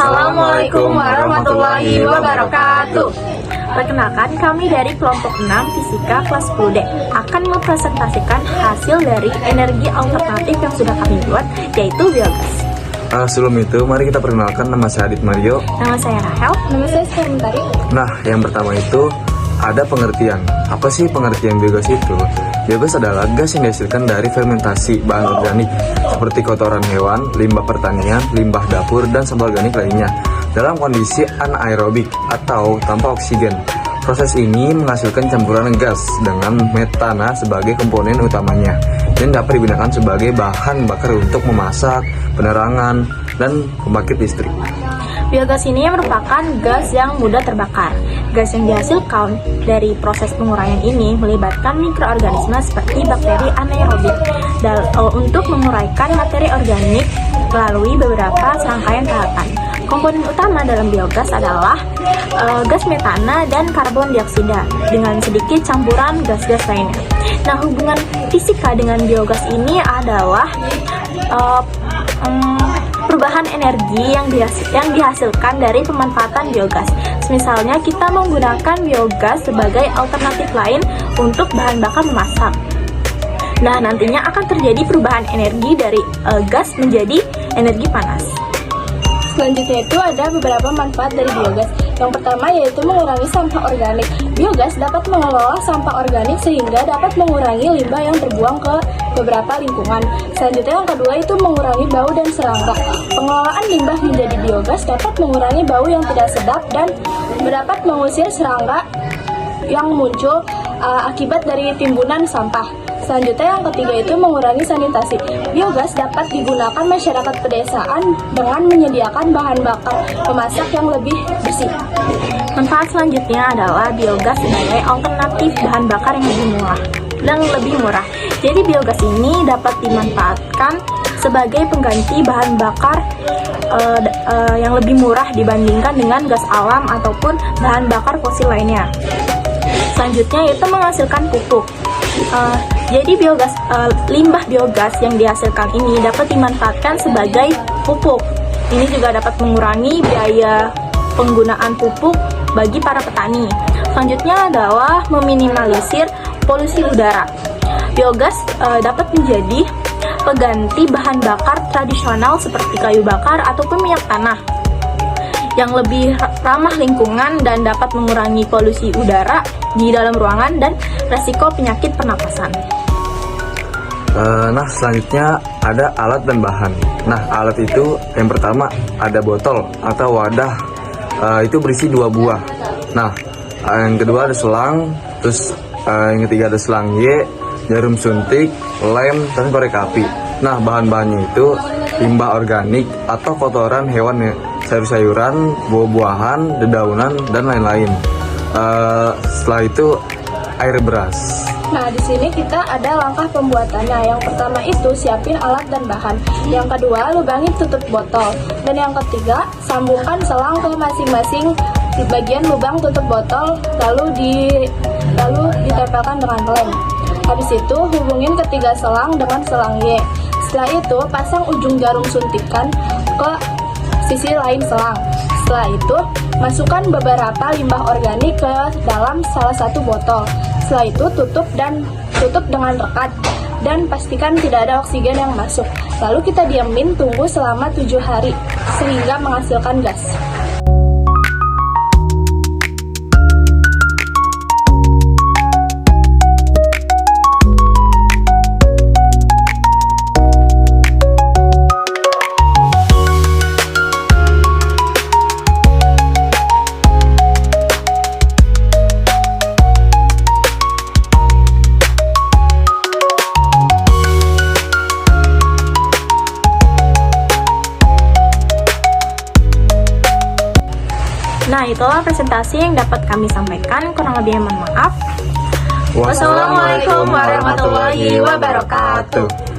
Assalamualaikum warahmatullahi wabarakatuh. Perkenalkan, kami dari kelompok 6 Fisika kelas 10D akan mempresentasikan hasil dari energi alternatif yang sudah kami buat, yaitu biogas. Sebelum itu, mari kita perkenalkan. Nama saya Adit Mario. Nama saya Rahel. Nama saya Sekarintari. Nah, yang pertama itu ada pengertian. Apa sih pengertian biogas itu? Biogas adalah gas yang dihasilkan dari fermentasi bahan organik seperti kotoran hewan, limbah pertanian, limbah dapur, dan sampah organik lainnya dalam kondisi anaerobik atau tanpa oksigen. Proses ini menghasilkan campuran gas dengan metana sebagai komponen utamanya dan dapat digunakan sebagai bahan bakar untuk memasak, penerangan, dan pembangkit listrik. Biogas ini merupakan gas yang mudah terbakar. Gas yang dihasilkan dari proses penguraian ini melibatkan mikroorganisme seperti bakteri anaerobik untuk menguraikan materi organik melalui beberapa serangkaian tahapan. Komponen utama dalam biogas adalah gas metana dan karbon dioksida dengan sedikit campuran gas-gas lainnya. Nah, hubungan fisika dengan biogas ini adalah perubahan energi yang dihasilkan dari pemanfaatan biogas. Misalnya kita menggunakan biogas sebagai alternatif lain untuk bahan bakar memasak. Nah, nantinya akan terjadi perubahan energi dari gas menjadi energi panas. Selanjutnya itu ada beberapa manfaat dari biogas. Yang pertama yaitu mengurangi sampah organik. Biogas dapat mengelola sampah organik sehingga dapat mengurangi limbah yang terbuang ke beberapa lingkungan. Selanjutnya yang kedua itu mengurangi bau dan serangga. Pengelolaan limbah menjadi biogas dapat mengurangi bau yang tidak sedap dan dapat mengusir serangga yang muncul akibat dari timbunan sampah. Selanjutnya yang ketiga itu mengurangi sanitasi. Biogas dapat digunakan masyarakat pedesaan dengan menyediakan bahan bakar memasak yang lebih bersih. Manfaat selanjutnya adalah biogas sebagai alternatif bahan bakar yang lebih murah. Jadi biogas ini dapat dimanfaatkan sebagai pengganti bahan bakar yang lebih murah dibandingkan dengan gas alam ataupun bahan bakar fosil lainnya. Selanjutnya itu menghasilkan pupuk. Jadi limbah biogas yang dihasilkan ini dapat dimanfaatkan sebagai pupuk. Ini juga dapat mengurangi biaya penggunaan pupuk bagi para petani. Selanjutnya adalah meminimalisir polusi udara. Biogas dapat menjadi pengganti bahan bakar tradisional seperti kayu bakar ataupun minyak tanah yang lebih ramah lingkungan dan dapat mengurangi polusi udara di dalam ruangan dan resiko penyakit pernapasan. Nah, selanjutnya ada alat dan bahan. Nah, alat itu yang pertama ada botol atau wadah, itu berisi 2 buah. Nah, yang kedua ada selang, terus yang ketiga ada selang Y, jarum suntik, lem, dan korek api. Nah, bahan-bahannya itu limbah organik atau kotoran hewan, sayur-sayuran, buah-buahan, dedaunan, dan lain-lain. Setelah itu air beras. Nah, di sini kita ada langkah pembuatannya. Yang pertama itu siapin alat dan bahan. Yang kedua, lubangi tutup botol. Dan yang ketiga, sambungkan selang ke masing-masing di bagian lubang tutup botol, lalu ditempelkan dengan lem. Habis itu, hubungin ketiga selang dengan selang Y. Setelah itu, pasang ujung jarum suntikan ke sisi lain selang. Setelah itu, masukkan beberapa limbah organik ke dalam salah satu botol. Setelah itu, tutup dengan rekat dan pastikan tidak ada oksigen yang masuk. Lalu kita diamin tunggu selama 7 hari sehingga menghasilkan gas. Nah, itulah presentasi yang dapat kami sampaikan. Kurang lebihnya mohon maaf. Wassalamualaikum warahmatullahi wabarakatuh.